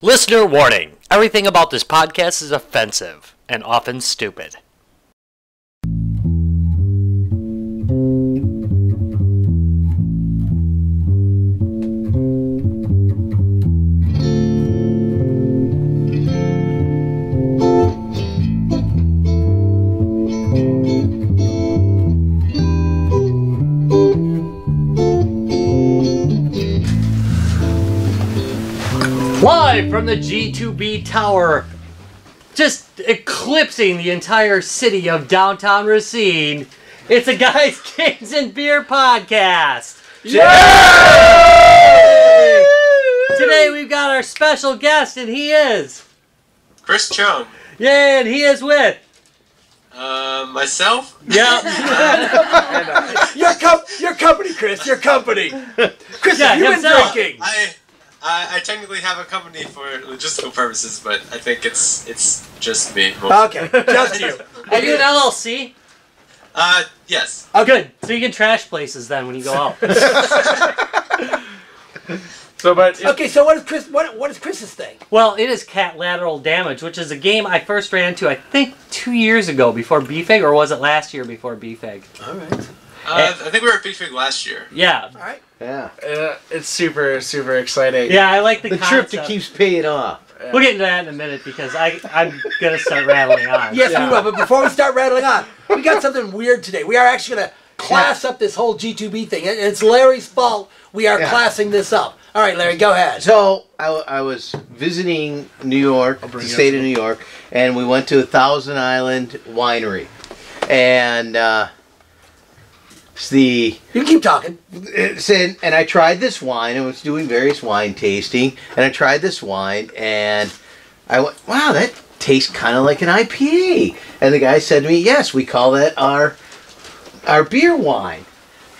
Listener warning. Everything about this podcast is offensive and often stupid. Live from the G2B Tower, just eclipsing the entire city of downtown Racine, it's a Guys, Games, and Beer podcast. Yay! Today we've got our special guest, and he is... Chris Chung. Yeah, and he is with... Myself? Yeah. Your company, Chris. Your company. Chris, Yeah, have you been himself. drinking? I technically have a company for logistical purposes, but I think it's just me. Okay, just you. Are you an LLC? Yes. Oh, good. So you can trash places then when you go out. Okay, so what is Chris's thing? Well, it is Catlateral Damage, which is a game I first ran into, I think, 2 years ago before BFIG, or was it last year before BFIG? All right. I think we were at BFIG last year. Yeah. All right. Yeah. It's super, super exciting. Yeah, I like the The concept. trip that keeps paying off. We'll get into that in a minute because I'm going to start rattling on. Yes, we will. But before we start rattling on, we got something weird today. We are actually going to class up this whole G2B thing. And it's Larry's fault we are classing this up. All right, Larry, go ahead. So I was visiting New York, the state of New York, and we went to a Thousand Island winery, and You can keep talking. and I tried this wine. I was doing various wine tasting, and I tried this wine, and I went, "Wow, that tastes kind of like an IPA." And the guy said to me, "Yes, we call that our beer wine."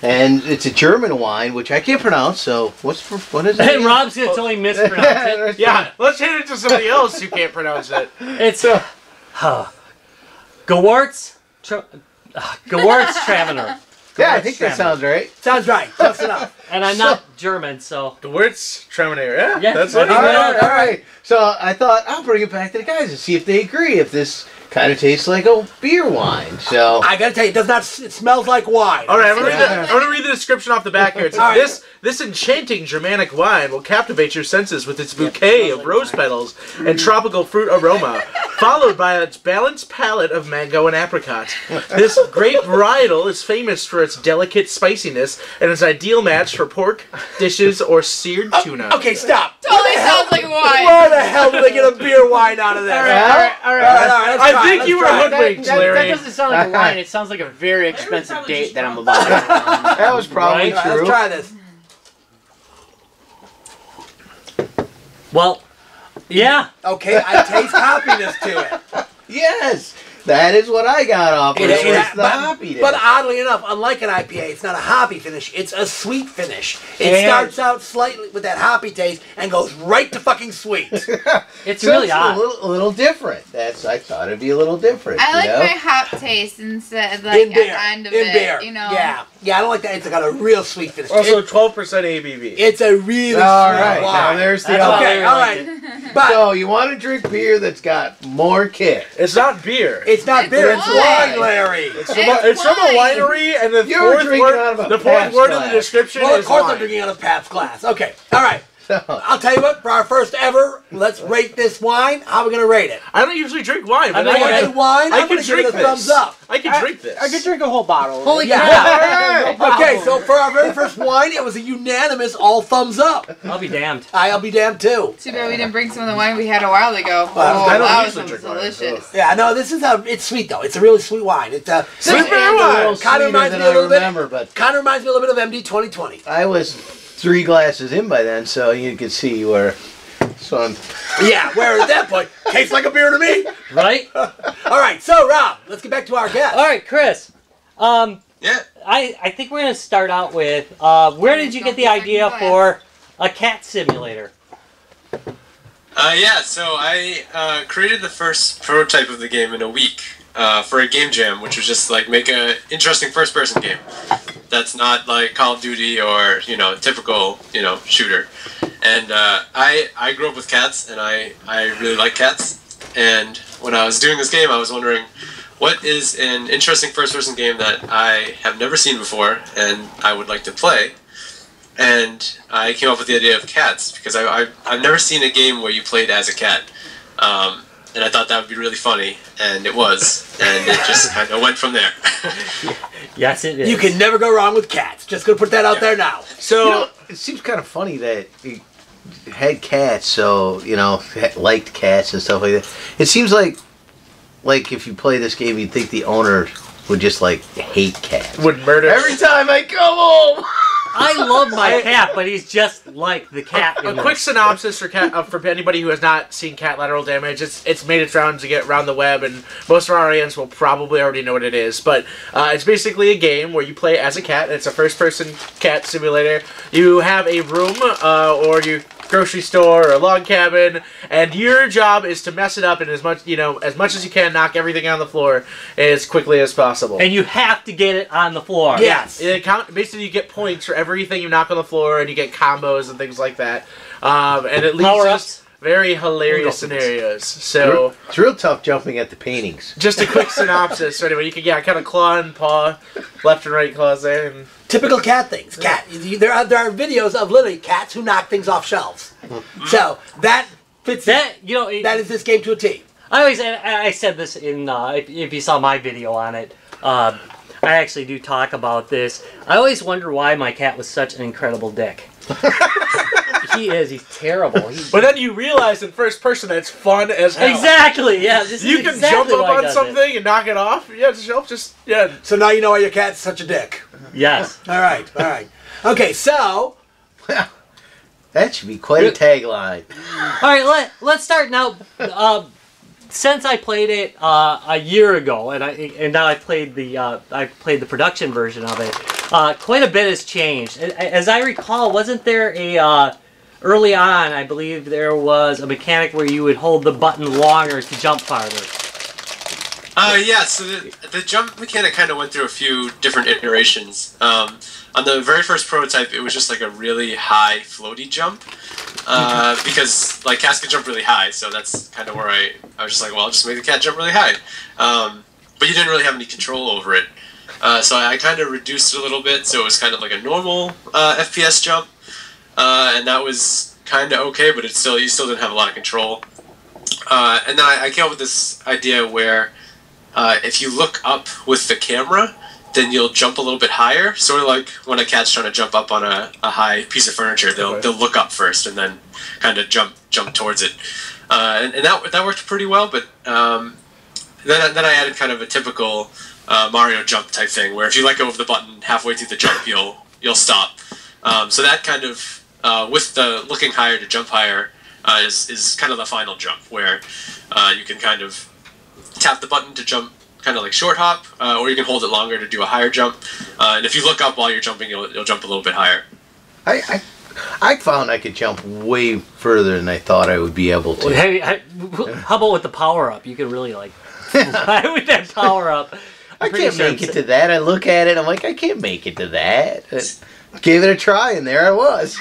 And it's a German wine, which I can't pronounce, so what is it? And Rob's going to totally mispronounce it. Yeah, let's hand it to somebody else who can't pronounce it. It's Gewurztraminer. Yeah, I think that sounds right. Sounds right. Close enough. And I'm not German, so... Gewurztraminer, yeah? Yeah, That's I what think All it that- is. right. So I thought I'll bring it back to the guys and see if they agree if this kind of tastes like a beer wine. So I got to tell you, it does not. It smells like wine. All right, I'm gonna read the description off the back here. It says, All right. This enchanting Germanic wine will captivate your senses with its bouquet of rose petals and tropical fruit aroma, followed by its balanced palate of mango and apricot. This grape varietal is famous for its delicate spiciness and is ideal match for pork dishes or seared tuna. Okay, stop. Totally sounds like wine. Where the hell did they get a beer wine out of there? All right. Let's I try it, think let's you were try it. hoodwinked, Larry. That doesn't sound like a wine. It sounds like a very expensive date that I'm about to go on. that was probably Right. All right, true. let's try this. Well, yeah. Okay, I taste hoppiness to it. Yes, that is what I got off of it. Was the hoppiness. But oddly enough, unlike an IPA, it's not a hoppy finish. It's a sweet finish. It And- starts out slightly with that hoppy taste and goes right to fucking sweet. It's So really it's odd. a little different. I thought it'd be a little different. I like you know? my hop taste instead, like in beer. at the end of in it. beer. You know. Yeah, I don't like that. It's got a real sweet finish. Also, 12% ABV. It's a really All sweet right, now wine. there's the That's other. why Okay, Larry all liked right. it. But So you want to drink beer that's got more kick? It's not beer. it's not It's beer, it's wine. wine, Larry. It's from a winery, and the You're fourth drinking out of a word, Pabst of the glass. description Well, of is course I'm wine. drinking out of Pabst glass. Okay, all right. So, I'll tell you what, for our first ever, let's rate this wine. How are we going to rate it? I don't usually drink wine, but I I know want you- a wine. I I'm can going to give it drink a this. thumbs up. I can drink this. I could drink a whole bottle. Holy Yeah. crap! Okay, so for our very first wine, it was a unanimous all thumbs up. I'll be damned. I'll be damned too. Too bad we didn't bring some of the wine we had a while ago. Well, Oh, I don't that usually was drink wine. delicious. Yeah, no, this is it's sweet though. It's a really sweet wine. It's a Sweet beer a wine. little Kinda sweeter reminds than me a I little bit- remember, but kind of reminds me a little bit of MD 2020. I was 3 glasses in by then, so you could see where. So I'm. Yeah, where at that point, tastes like a beer to me. Right? All right, so Rob, let's get back to our guest. All right, Chris. Yeah. I think we're going to start out with, where did you get the idea for a cat simulator? Yeah, so I created the first prototype of the game in a week for a game jam, which was just like make a interesting first-person game that's not like Call of Duty or typical shooter. And I grew up with cats, and I really like cats. And when I was doing this game, I was wondering, what is an interesting first-person game that I have never seen before and I would like to play? And I came up with the idea of cats, because I've never seen a game where you played as a cat. And I thought that would be really funny, and it was. And it just kind of went from there. Yes, it is. You can never go wrong with cats. Just gonna put that out there now. So it seems kind of funny that you had cats, so liked cats and stuff like that. It seems like if you play this game, you'd think the owner would just hate cats. Would murder Every time I come home. I love my cat, but he's just like the cat. A quick synopsis for anybody who has not seen Catlateral Damage. It's made its rounds to get around the web, and most of our audience will probably already know what it is. But it's basically a game where you play as a cat. It's a first-person cat simulator. You have a room or your grocery store or a log cabin, and your job is to mess it up and as much as you can, knock everything on the floor as quickly as possible. And you have to get it on the floor. Yes. Basically, you get points for everything you knock on the floor, and you get combos and things like that. And it leads Power-ups. to very hilarious scenarios. So It's real tough jumping at the paintings. just a quick synopsis. So anyway, you can kind of claw and paw, left and right claws there. And Typical cat things. There are videos of literally cats who knock things off shelves. So that fits. That That is this game to a T. I said this in if you saw my video on it. I actually do talk about this. I always wonder why my cat was such an incredible dick. He is. He's terrible. but then you realize in first person that it's fun as hell. Exactly. Yeah. This You is can exactly jump why up he on does it. something and knock it off. Yeah, So now you know why your cat's such a dick. Yes. All right. Okay, so That should be quite a tagline. All right. Let's start now. Since I played it a year ago, and now I played the production version of it. Quite a bit has changed. As I recall, wasn't there early on? I believe there was a mechanic where you would hold the button longer to jump farther. Yeah, so the jump mechanic kind of went through a few different iterations. On the very first prototype, it was just like a really high floaty jump. Because cats can jump really high, so that's kind of where I was just like, well, I'll just make the cat jump really high. But you didn't really have any control over it. So I kind of reduced it a little bit, so it was kind of like a normal FPS jump. And that was kind of okay, but you still didn't have a lot of control. And then I came up with this idea where if you look up with the camera, then you'll jump a little bit higher. Sort of like when a cat's trying to jump up on a high piece of furniture, they'll look up first and then kind of jump towards it. And that worked pretty well. But then I added kind of a typical Mario jump type thing, where if you let go of the button halfway through the jump, you'll stop. So that kind of with the looking higher to jump higher is kind of the final jump, where you can kind of tap the button to jump, kind of like short hop, or you can hold it longer to do a higher jump. And if you look up while you're jumping, you'll jump a little bit higher. I found I could jump way further than I thought I would be able to. How about with the power up? You can really fly with that power up. I can't make it to that. I look at it, I'm like, I can't make it to that. Gave it a try, and there I was.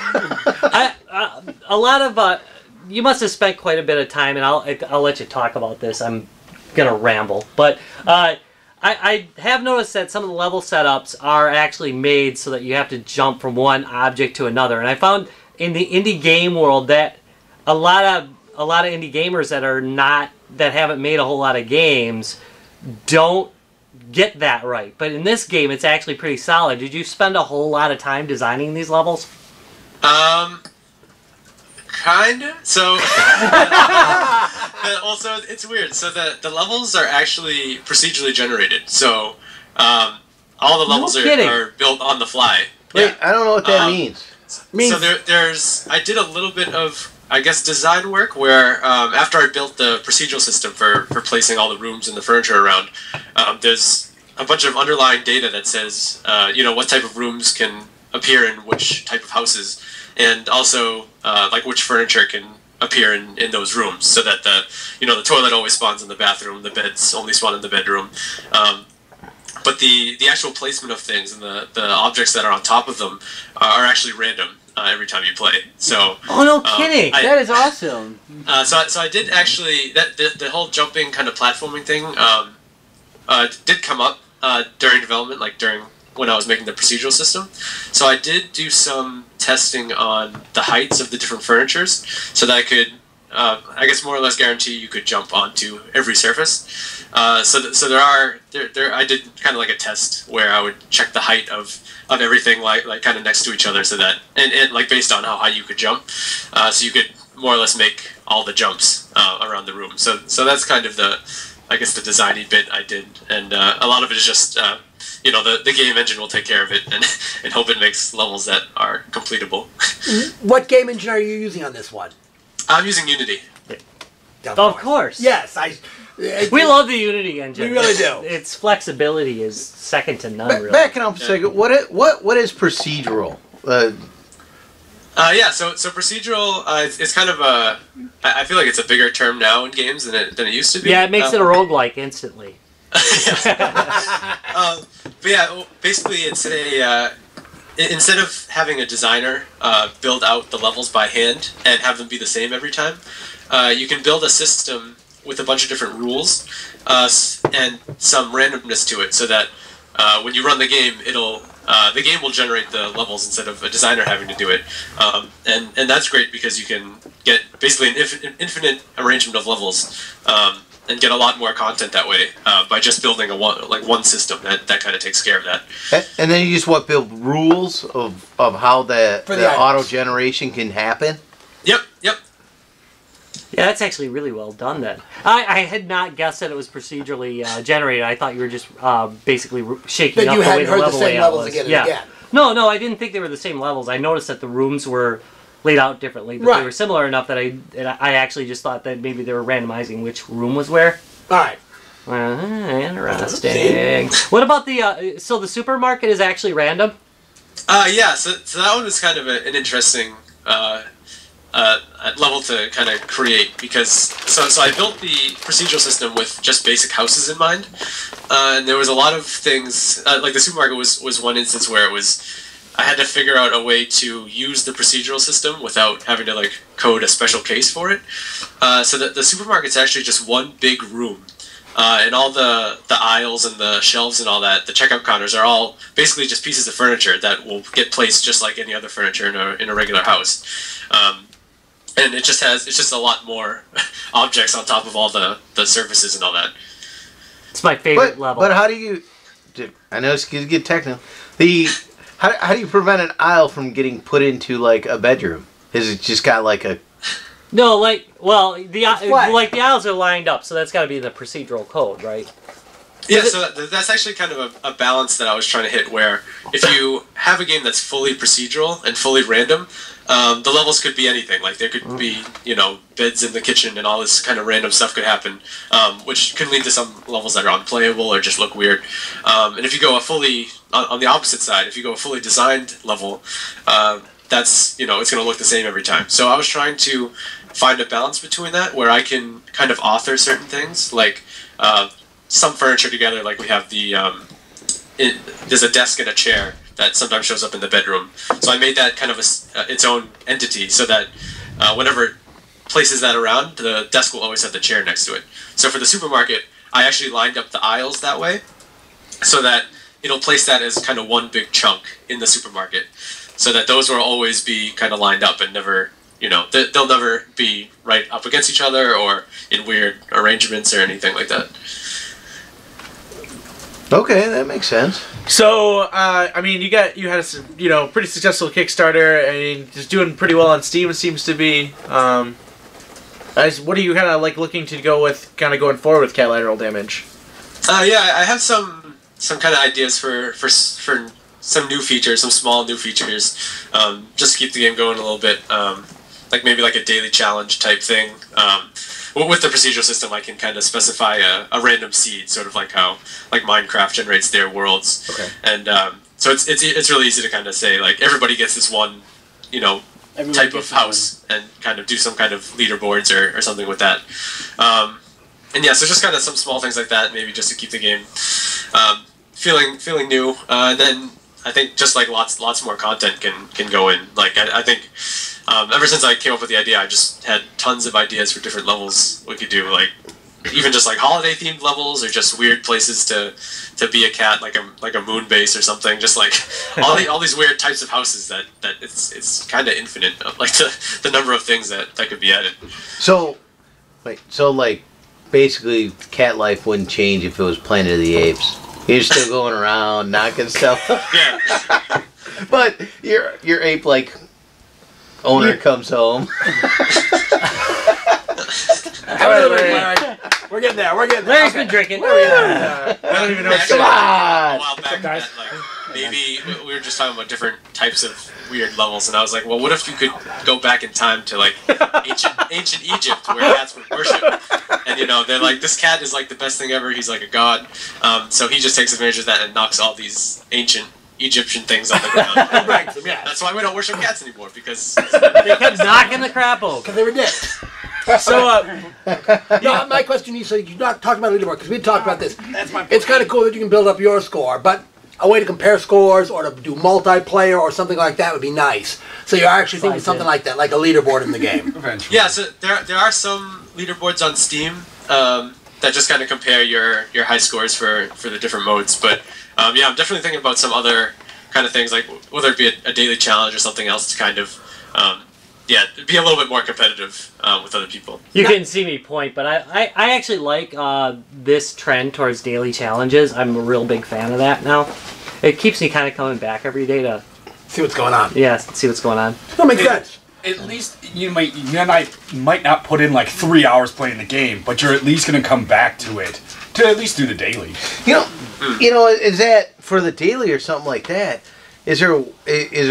A lot of you must have spent quite a bit of time, and I'll let you talk about this. I'm gonna ramble, but I have noticed that some of the level setups are actually made so that you have to jump from one object to another, and I found in the indie game world that a lot of indie gamers that haven't made a whole lot of games don't get that right. But in this game, it's actually pretty solid. Did you spend a whole lot of time designing these levels? Kinda. So, also it's weird. So the levels are actually procedurally generated. So, all the levels are built on the fly. Wait, I don't know what that means. So there's I did a little bit of, I guess, design work where after I built the procedural system for placing all the rooms and the furniture around, there's a bunch of underlying data that says what type of rooms can appear in which type of houses, and also which furniture can appear in those rooms, so that the toilet always spawns in the bathroom, the beds only spawn in the bedroom. But the actual placement of things and the objects that are on top of them are actually random. every time you play. So Oh, no kidding. That is awesome. so I did actually the whole jumping kind of platforming thing did come up during development, like during when I was making the procedural system. So I did do some testing on the heights of the different furnitures, so that I could, I guess, more or less guarantee you could jump onto every surface. I did kind of like a test where I would check the height of everything like kind of next to each other, so that and like based on how high you could jump, so you could more or less make all the jumps around the room. So that's kind of the, I guess, the designy bit I did, and a lot of it is just the game engine will take care of it and hope it makes levels that are completable. What game engine are you using on this one? I'm using Unity. Of course. Yes, We love the Unity engine. We really do. Its flexibility is second to none, really. Backing up a second, what is procedural? So procedural, it's kind of I feel like it's a bigger term now in games than it used to be. Yeah, it makes it a roguelike instantly. But yeah, basically it's instead of having a designer build out the levels by hand and have them be the same every time, you can build a system with a bunch of different rules and some randomness to it, so that when you run the game, the game will generate the levels instead of a designer having to do it, and that's great because you can get basically an infinite arrangement of levels. And get a lot more content that way by just building one system that kind of takes care of that. And then you just build rules of how the auto generation can happen. Yep. Yeah, that's actually really well done then. I had not guessed that it was procedurally generated. I thought you were just basically shaking That up you the way hadn't the heard the level same layout levels was. again and Yeah. again. No, I didn't think they were the same levels. I noticed that the rooms were laid out differently, but Right. they were similar enough that I actually just thought that maybe they were randomizing which room was where. All right. Interesting. What about the so the supermarket is actually random? Yeah. So that one was kind of an interesting level to kind of create, because so I built the procedural system with just basic houses in mind, and there was a lot of things like the supermarket was one instance where I had to figure out a way to use the procedural system without having to code a special case for it. So the supermarket's actually just one big room. And all the aisles and the shelves and all that, the checkout counters are all basically just pieces of furniture that will get placed just like any other furniture in a regular house. And it's just a lot more objects on top of all the surfaces and all that. It's my favorite level. But how do you? I know it's going to get technical. How do you prevent an aisle from getting put into a bedroom? Is it just got a? No, the aisles are lined up, so that's got to be the procedural code, right? Yeah, so that's actually kind of a balance that I was trying to hit, where if you have a game that's fully procedural and fully random, the levels could be anything. Like there could be, beds in the kitchen and all this kind of random stuff could happen, which can lead to some levels that are unplayable or just look weird. And if you go on the opposite side, if you go a fully designed level, that's, it's going to look the same every time. So I was trying to find a balance between that, where I can kind of author certain things, like some furniture together, like we have there's a desk and a chair that sometimes shows up in the bedroom. So I made that kind of its own entity, so that whenever it places that around, the desk will always have the chair next to it. So for the supermarket, I actually lined up the aisles that way, so that it'll place that as kind of one big chunk in the supermarket, so that those will always be kind of lined up and never, they'll never be right up against each other or in weird arrangements or anything like that. Okay, that makes sense. So, you had a pretty successful Kickstarter. I mean, just doing pretty well on Steam, it seems to be. What are you kind of looking to go with, kind of going forward with Catlateral Damage? I have some kind of ideas for some new features, some small new features, just to keep the game going a little bit. Maybe a daily challenge type thing. With the procedural system, I can kind of specify a random seed, sort of like how Minecraft generates their worlds. Okay. And so it's really easy to kind of say everybody gets this one, type of house, and kind of do some kind of leaderboards or something with that. So just kind of some small things like that, maybe just to keep the game feeling new. And then I think just like lots more content can go in. Like I think ever since I came up with the idea, I just had tons of ideas for different levels we could do. Like even just like holiday themed levels, or just weird places to be a cat, like a moon base or something. Just like all these weird types of houses that it's kind of infinite. Like the number of things that could be added. So like basically, cat life wouldn't change if it was Planet of the Apes. You're still going around knocking stuff. Yeah. But your ape like owner comes home. We're getting there. Larry's been drinking. I don't even know what to Actually, say. a while back, guys. that, like maybe we were just talking about different types of weird levels, and I was like, well, what if you could go back in time to like ancient Egypt, where cats were worshipped, and they're like, this cat is like the best thing ever. He's like a god, so he just takes advantage of that and knocks all these ancient Egyptian things on the ground. That's why we don't worship cats anymore, because They kept knocking the crap over. Because they were dicks. So, No, my question to you, so you're not talking about leaderboard, because we talked about this. It's kind of cool that you can build up your score, but a way to compare scores or to do multiplayer or something like that would be nice. So you're actually thinking something like that, like a leaderboard in the game. Eventually. yeah. So there are some leaderboards on Steam that just kind of compare your high scores for the different modes. But yeah, I'm definitely thinking about some other kind of things, like whether it be a daily challenge or something else to kind of be a little bit more competitive with other people. You couldn't see me point, but I actually like this trend towards daily challenges. I'm a real big fan of that now. It keeps me kind of coming back every day to See what's going on. see what's going on. That makes sense. At least you and I might not put in like 3 hours playing the game, but you're at least going to come back to it to at least do the daily. Is that for the daily or something like that? Is there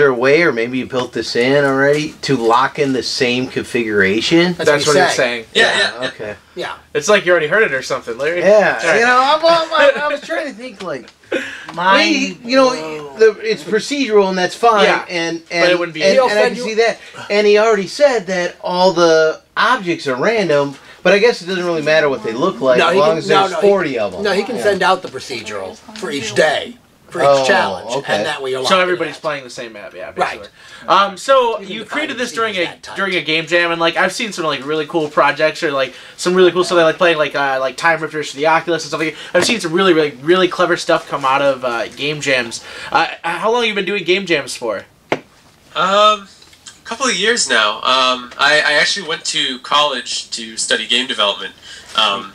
a way, or maybe you built this in already, to lock in the same configuration? that's what he's saying. Yeah. Okay. Yeah. It's like you already heard it or something, Larry. Yeah. All right. I was trying to think like. It's procedural and that's fine, Yeah, and but it wouldn't be- and I can see that. And he already said that all the objects are random, but I guess it doesn't really matter what they look like as long as there's 40 of them. No, he can send out the procedural for each day, for each Oh, challenge, okay. and that way you're So locked everybody's in. playing the same map, yeah, Right. basically. So You can you define created this it during that tight. a game jam, and like I've seen some like really cool projects or like some really cool stuff. Like playing like Time Rifters for the Oculus and stuff like that. I've seen some really clever stuff come out of game jams. How long have you been doing game jams for? A couple of years now. I actually went to college to study game development, and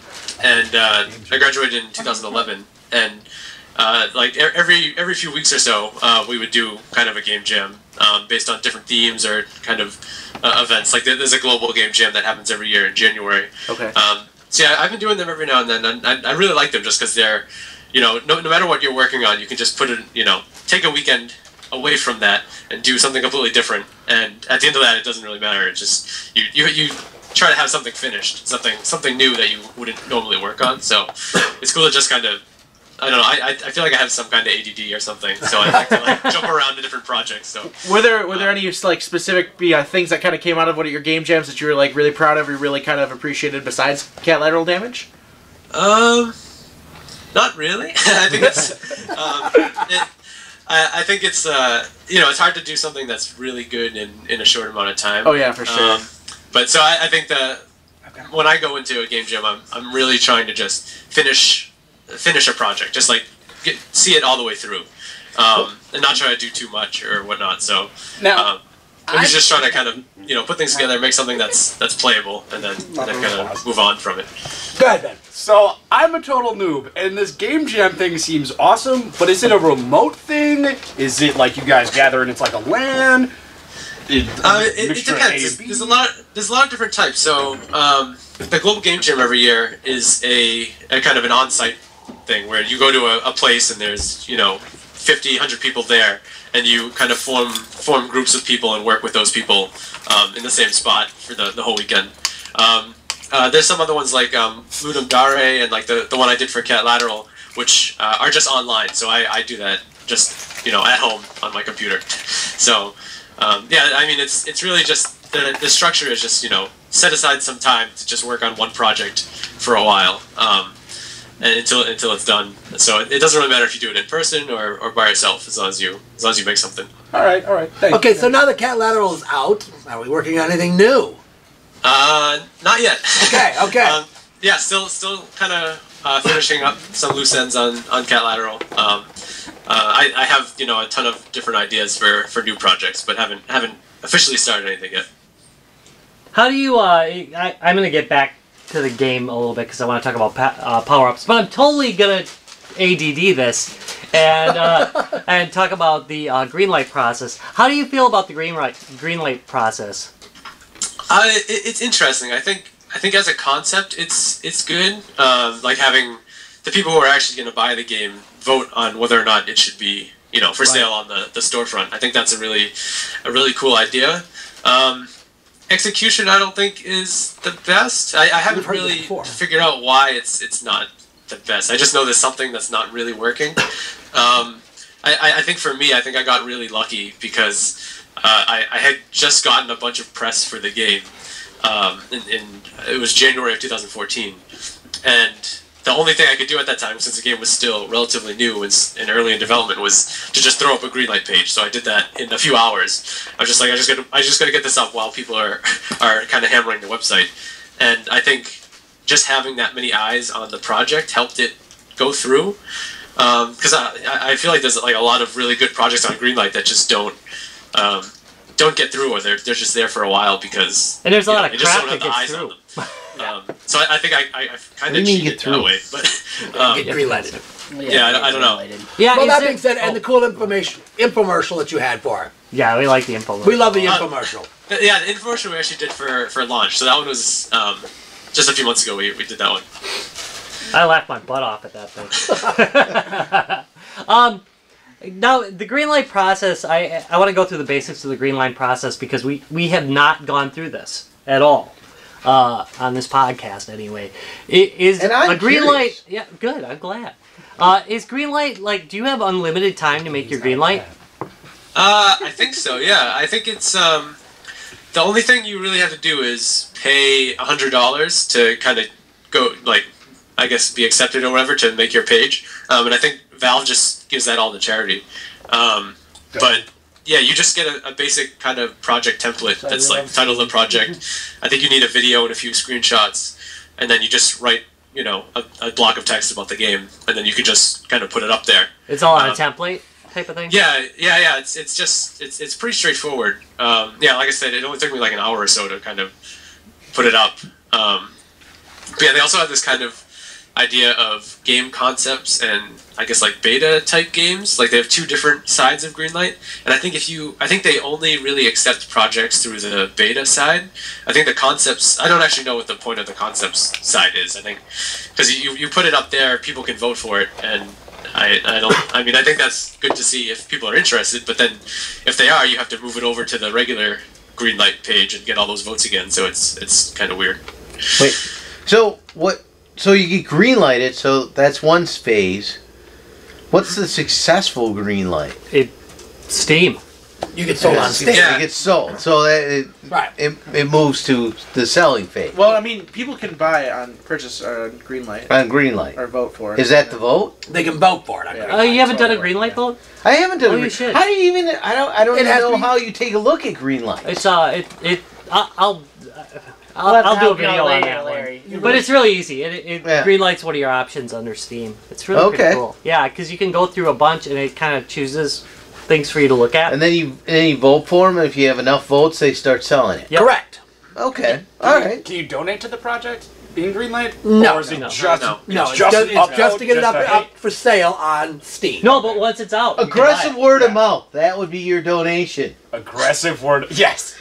I graduated in 2011. And like every few weeks or so, we would do kind of a game jam based on different themes or kind of events. Like there's a global game jam that happens every year in January. Okay. So yeah, I've been doing them every now and then, and I really like them just because they're, no matter what you're working on, you can just take a weekend away from that and do something completely different. And at the end of that, it doesn't really matter. It's just you try to have something finished, something new that you wouldn't normally work on. So it's cool to just kind of, I don't know, I feel like I have some kind of ADD or something, so I like to like jump around to different projects. So Were there any like specific things that kind of came out of one of your game jams that you were like really proud of or really kind of appreciated besides Catlateral Damage? Not really. I think it's it's hard to do something that's really good in a short amount of time. Oh yeah, for sure. But so I think that when I go into a game jam, I'm really trying to just finish a project, just like see it all the way through, and not try to do too much or whatnot. So Now, I'm just trying to kind of put things together, make something that's playable, and then kind of move on from it. Go ahead, Ben. so I'm a total noob, and this game jam thing seems awesome, but is it a remote thing? Is it like you guys gather and it's like a LAN? It depends. There's a lot of different types. So the Global Game Jam every year is a kind of an on-site thing where you go to a place and there's 50, 100 people there, and you kind of form groups of people and work with those people in the same spot for the whole weekend. There's some other ones like Ludum Dare and like the one I did for Catlateral, which are just online. So I do that just at home on my computer. So I mean it's really just the structure is just set aside some time to just work on one project for a while. and until it's done. So it doesn't really matter if you do it in person or by yourself, as long as you make something. All right. Thanks. Okay, so now the Catlateral is out. Are we working on anything new? Not yet. Okay. Yeah, still kind of finishing up some loose ends on Catlateral. I have a ton of different ideas for new projects, but haven't officially started anything yet. How do you? I'm gonna get back to the game a little bit because I want to talk about power-ups, but I'm totally gonna ADD this and and talk about the Greenlight process. How do you feel about the Greenlight process? It's interesting. I think as a concept, it's good. Like having the people who are actually going to buy the game vote on whether or not it should be for sale on the storefront. I think that's a really cool idea. Execution, I don't think is the best. I haven't really figured out why it's not the best. I just know there's something that's not really working. I think for me, I think I got really lucky because I had just gotten a bunch of press for the game. It was January of 2014, and the only thing I could do at that time, since the game was still relatively new and early in development, was to just throw up a Greenlight page. So I did that in a few hours. I was just like, I just gotta get this up while people are kind of hammering the website. And I think just having that many eyes on the project helped it go through. Because I feel like there's like a lot of really good projects on Greenlight that just don't get through, or they're just there for a while because and there's a lot of just crap don't have that the eyes gets on through. them. So I think I kind of cheated that way, but Get greenlighted. I don't know. Yeah. Well, that being said, and the cool infomercial that you had for it. Yeah, we like the infomercial. We love the infomercial. Yeah, the infomercial we actually did for launch. So that one was just a few months ago. We did that one. I laughed my butt off at that thing. Now, the Greenlight process, I want to go through the basics of the Greenlight process because we have not gone through this at all on this podcast anyway. Is and I'm a Greenlight... curious. Yeah, good, I'm glad. Is Greenlight, like, do you have unlimited time to make your Greenlight? I think so, yeah. I think it's... the only thing you really have to do is pay $100 to kind of go, like, I guess be accepted or whatever to make your page. And I think Valve just gives that all to charity. But yeah, you just get a basic kind of project template that's like title of the project. I think you need a video and a few screenshots, and then you just write, a block of text about the game, and then you can just kind of put it up there. It's all on a template type of thing? Yeah. It's pretty straightforward. Like I said, it only took me like an hour or so to kind of put it up. But yeah, they also have this kind of idea of game concepts and I guess like beta type games. Like they have two different sides of Greenlight, and I think they only really accept projects through the beta side. I think the concepts, I don't actually know what the point of the concepts side is. I think because you put it up there, people can vote for it, and I think that's good to see if people are interested, but then if they are, you have to move it over to the regular Greenlight page and get all those votes again, so it's kind of weird. Wait, so what? So you get greenlighted, so that's one phase. What's the successful greenlight? Steam. You get sold on Steam. Yeah. It gets sold, so that it moves to the selling phase. Well, I mean, people can purchase Greenlight On Greenlight. or vote for it. Is that the vote? They can vote for it. I Yeah. believe. You haven't done a Greenlight vote? I haven't done. Oh, you should. How do you even? I don't It even has to know be- how you take a look at Greenlight. It's I'll We'll have to do a help you video out on later, that Larry. one. But it's really easy. Yeah. Greenlight's one of your options under Steam. It's really Okay. pretty cool. Yeah, because you can go through a bunch and it kind of chooses things for you to look at. And then you vote for them, and if you have enough votes, they start selling it. Yep. Correct. Okay, all right. Can you donate to the project in Greenlight? No. Or is it No. just No. No, it's just just to get it upload, up for sale on Steam. No, but once it's out, you can buy Aggressive it. word of mouth. That would be your donation. aggressive word? Yes,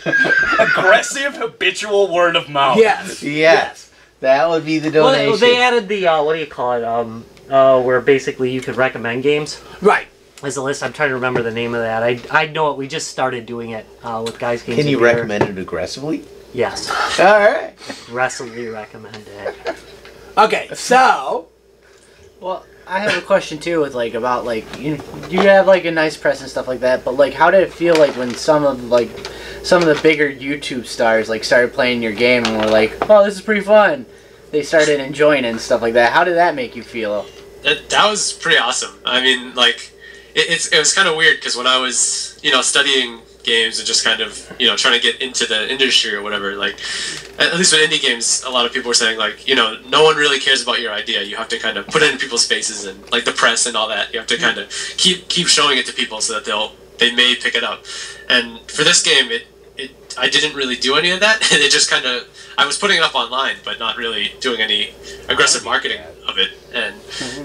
aggressive habitual word of mouth. Yes. Yes. That would be the Well, donation. they added the what do you call it? Where basically you could recommend games Right. as a list. I'm trying to remember the name of that. I know it. We just started doing it with Guys Games. Can you and Beer. recommend it aggressively? Yes, All right. aggressively recommend it. Okay, so Well, I have a question too with about you have a nice press and stuff like that, but how did it feel when some of the bigger YouTube stars started playing your game and were like, oh, this is pretty fun. they started enjoying it and stuff like that. How did that make you feel? That was pretty awesome. I mean, like, it was kind of weird because when I was, studying games and just kind of, trying to get into the industry or whatever, like, at least with indie games, a lot of people were saying, like, no one really cares about your idea. You have to kind of put it in people's faces and, like, the press and all that. You have to kind of keep showing it to people so that they may pick it up. And for this game, I didn't really do any of that. It just kind of, I was putting it up online, but not really doing any aggressive marketing of it. And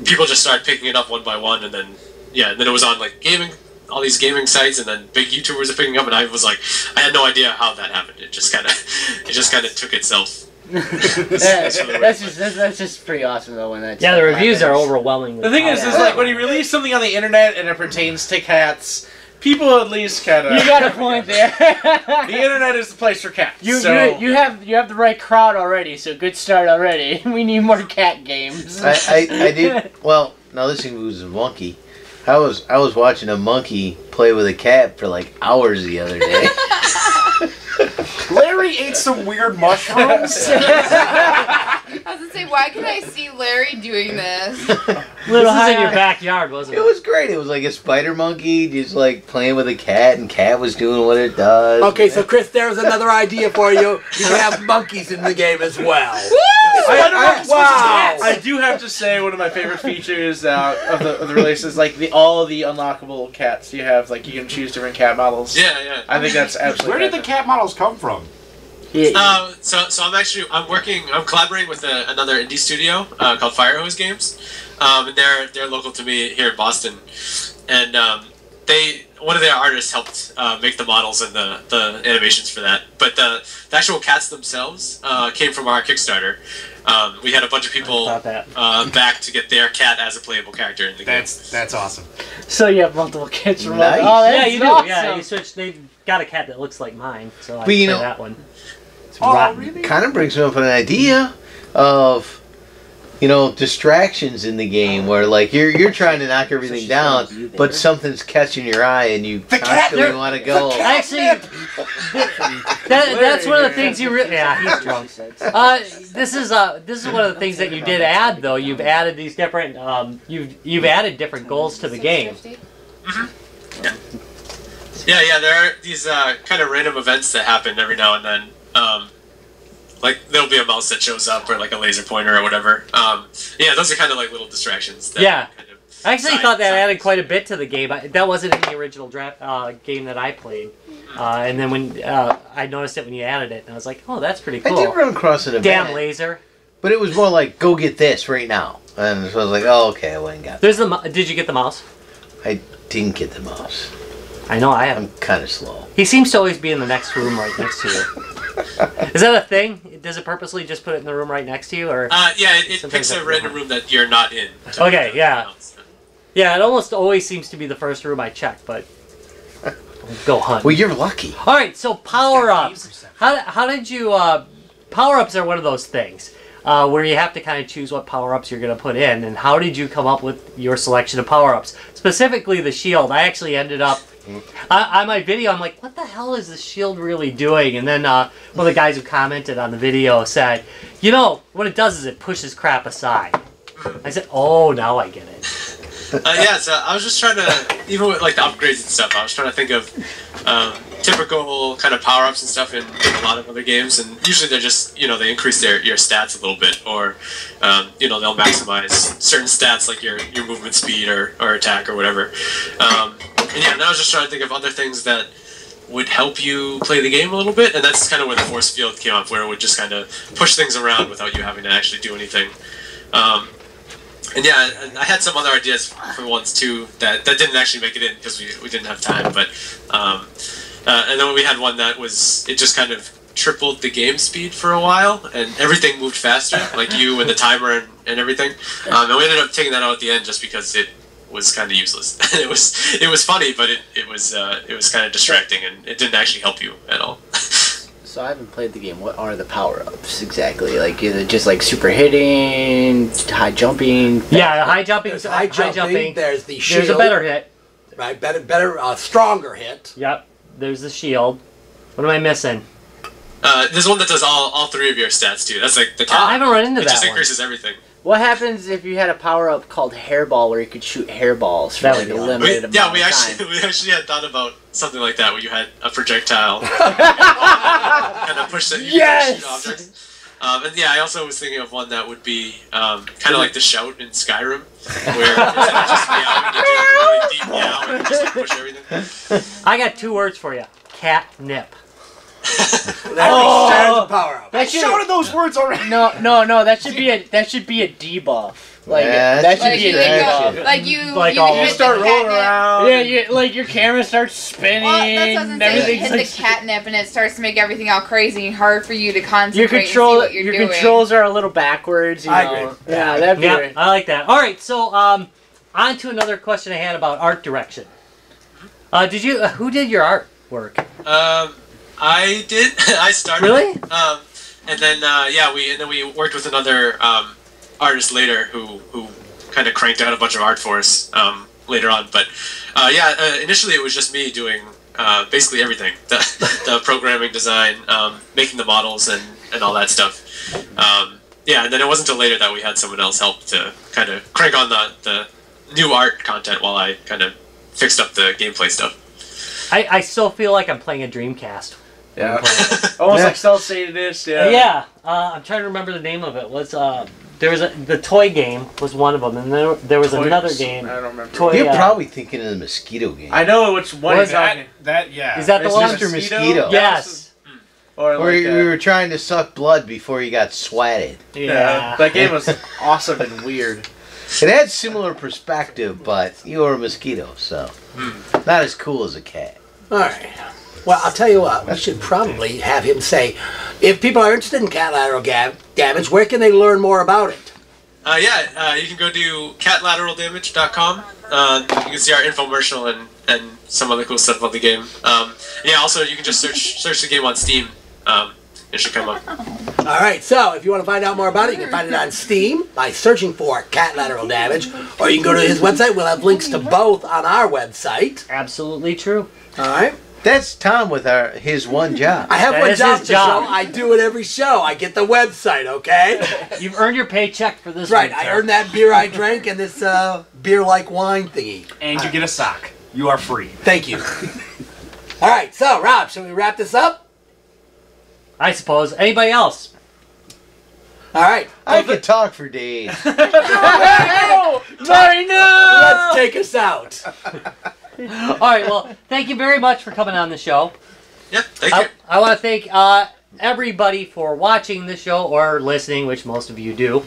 people just started picking it up one by one, and then it was on like all these gaming sites, and then big YouTubers are picking up, and I was like, I had no idea how that happened. It just kind of took itself. That's just pretty awesome though when that. Yeah, the reviews are overwhelming. The thing is like when you release something on the internet and it pertains to cats, people at least kind of. You got a point there. The internet is the place for cats. You have the right crowd already, so good start already. We need more cat games. I did well. Now this was a monkey. I was watching a monkey play with a cat for like hours the other day. Larry ate some weird mushrooms. I was gonna say, why can I see Larry doing this? This was in your backyard, wasn't it? It was great. It was like a spider monkey just like playing with a cat, and cat was doing what it does. Okay, so Chris, there's another idea for you. You can have monkeys in the game as well. Wow! I do have to say one of my favorite features of the release is like all the unlockable cats. You have like you can choose different cat models. Yeah. I think that's absolutely. Where did the cat models come from? So I'm collaborating with another indie studio called Firehose Games, and they're local to me here in Boston, and one of their artists helped make the models and the animations for that, but the actual cats themselves came from our Kickstarter. We had a bunch of people back to get their cat as a playable character in the game. That's awesome. So you have multiple cats from Nice. Oh, Yeah, you do. awesome. Yeah, you switch. They've got a cat that looks like mine, so I But play that one. It's rotten. Really? Kind of brings me up with an idea of distractions in the game where like you're trying to knock everything down, but something's catching your eye and you constantly want to go. Actually, that's one of the things you really. Yeah, he's drunk. This is one of the things that you did add though. You've added these different. You've added different goals to the game. Yeah. There are these kind of random events that happen every now and then. Like there'll be a mouse that shows up, or like a laser pointer or whatever. Those are kind of like little distractions. That kind of I actually thought that added quite a bit to the game. That wasn't in the original game that I played. And then when I noticed it when you added it, and I was like, "Oh, that's pretty cool." I did run across an event. Damn laser! But it was more like, "Go get this right now," and so I was like, "Oh, okay, I went and got." There's Did you get the mouse? I didn't get the mouse. I know I have. I'm kind of slow. He seems to always be in the next room right next to you. Is that a thing? Does it purposely just put it in the room right next to you, or? It picks a random room that you're not in. Okay, yeah. Yeah, it almost always seems to be the first room I check, but go hunt. Well, you're lucky. All right, so power-ups. How did you... power-ups are one of those things where you have to kind of choose what power-ups you're going to put in, and how did you come up with your selection of power-ups? Specifically the shield. I actually ended up... on my video, I'm like, what the hell is the shield really doing? And then one of the guys who commented on the video said, what it does is it pushes crap aside. I said, oh, now I get it. So I was just trying to, even with like the upgrades and stuff, I was trying to think of typical kind of power-ups and stuff in a lot of other games, and usually they're just, they increase your stats a little bit, or, they'll maximize certain stats like your movement speed or attack or whatever. And now I was just trying to think of other things that would help you play the game a little bit, and that's kind of where the force field came up, where it would just kind of push things around without you having to actually do anything. And I had some other ideas for ones too that didn't actually make it in because we didn't have time. But and then we had one that it just kind of tripled the game speed for a while, and everything moved faster, like you and the timer and everything. And we ended up taking that out at the end just because it was kind of useless. it was funny, but it was kind of distracting, and it didn't actually help you at all. So I haven't played the game. What are the power-ups exactly? Like, is it just like super hitting, high jumping? Yeah, high jumping. High jumping. There's the shield. There's a better hit. Right, better, stronger hit. Yep. There's the shield. What am I missing? There's one that does all three of your stats too. That's like the top. I haven't run into It that just one. increases everything. What happens if you had a power-up called Hairball where you could shoot hairballs for like a limited amount We of time? actually had thought about something like that where you had a projectile kind of push that you could shoot objects. And yeah, I also was thinking of one that would be kind of like the shout in Skyrim, where instead of just meowing, you do a really deep meow and you just like, push everything. I got 2 words for you. Catnip. That's power up. I shouted those words already. No. That should be a debuff. Like Yeah, that should Like be you, a debuff. Like you all- hit You start the rolling catnip. around. Yeah, like your camera starts spinning. Well, that's what I was and gonna say. You everything's hit like the catnip and it starts to make everything all crazy and hard for you to concentrate your and see what you're your doing. controls are a little backwards. You I know. agree. Yeah, that'd be Yeah, right. I like that. All right, so on to another question I had about art direction. Who did your artwork? I did. I started. Really? And then we worked with another artist later who kind of cranked out a bunch of art for us later on. But initially it was just me doing basically everything: the programming, design, making the models, and all that stuff. And then it wasn't until later that we had someone else help to kind of crank on the new art content while I kind of fixed up the gameplay stuff. I still feel like I'm playing a Dreamcast. Yeah. Almost like cell shadedness. Yeah. Yeah, I'm trying to remember the name of it. The toy game was one of them, and there was another game. I don't remember. Toy, You're probably thinking of the mosquito game. I know which one Was you're talking. Is that the Is one? this Mr. Mosquito. Yes. Or Where like, we were trying to suck blood before you got swatted. Yeah. That game was awesome and weird. It had similar perspective, but you were a mosquito, so not as cool as a cat. All right. Well, I'll tell you what. We should probably have him say, if people are interested in Catlateral Damage, where can they learn more about it? You can go to catlateraldamage.com. You can see our infomercial and some other cool stuff about the game. Also you can just search the game on Steam. It should come up. All right, so if you want to find out more about it, you can find it on Steam by searching for Catlateral Damage, or you can go to his website. We'll have links to both on our website. Absolutely true. All right. That's Tom with his one job. I have That one is job his to job. show. I do it every show. I get the website, okay? You've earned your paycheck for this. Right, week, I sir. earned that beer I drank and this beer-like wine thingy. And you get a sock. You are free. Thank you. All right, so Rob, shall we wrap this up? I suppose. Anybody else? All right. I could talk for days. Sorry, no! Let's take us out. All right, well, thank you very much for coming on the show. Yeah, thank you. I want to thank everybody for watching the show or listening, which most of you do.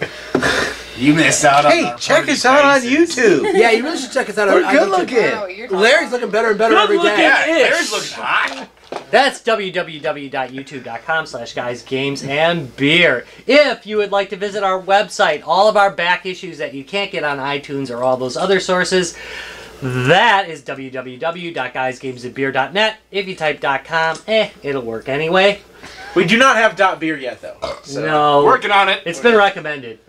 You missed out on Hey, our check party us out on faces. YouTube. Yeah, you really should check us out. We're on good YouTube. looking. Oh, you're talking Larry's about- looking better and better every Good looking. day. Yeah, Ish. Larry's looking hot. That's www.youtube.com/guysgamesandbeer. If you would like to visit our website, all of our back issues that you can't get on iTunes or all those other sources, that is www.guysgamesandbeer.net. If you type .com, it'll work anyway. We do not have .beer yet, though. So. No. Working on it. It's been recommended.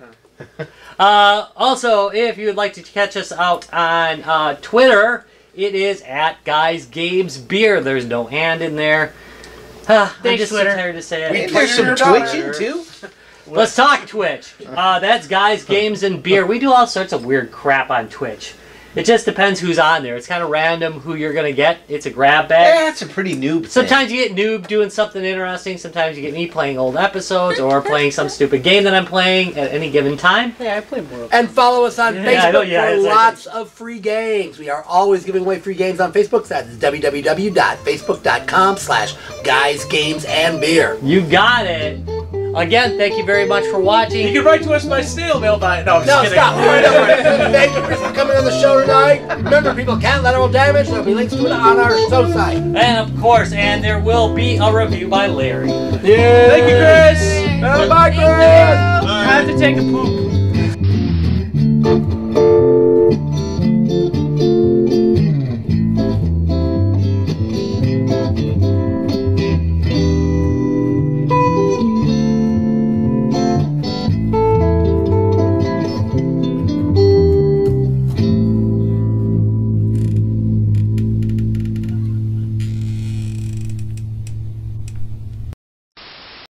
Also, if you would like to catch us out on Twitter, it is @GuysGamesBeer. There's no and in there. I'm Thanks, just so Twitter. tired to say Hey, it. there's some twitching too. Let's talk Twitch. That's Guys, Games, and Beer. We do all sorts of weird crap on Twitch. It just depends who's on there. It's kind of random who you're going to get. It's a grab bag. That's a pretty noob thing. Sometimes you get Noob doing something interesting. Sometimes you get me playing old episodes or playing some stupid game that I'm playing at any given time. Yeah, I play more. And follow us on Yeah, I Facebook know, yeah, for it's like- lots of free games. We are always giving away free games on Facebook. So that's www.facebook.com/guysgamesandbeer. You got it. Again, thank you very much for watching. You can write to us by snail mail by... No, I'm just No, kidding. stop. All right. Thank you, Chris, for coming on the show tonight. Remember, people, Catlateral Damage. There'll be links to it on our show site. And of course, there will be a review by Larry. Yeah. Thank you, Chris. Bye, Chris. I have to take a poop.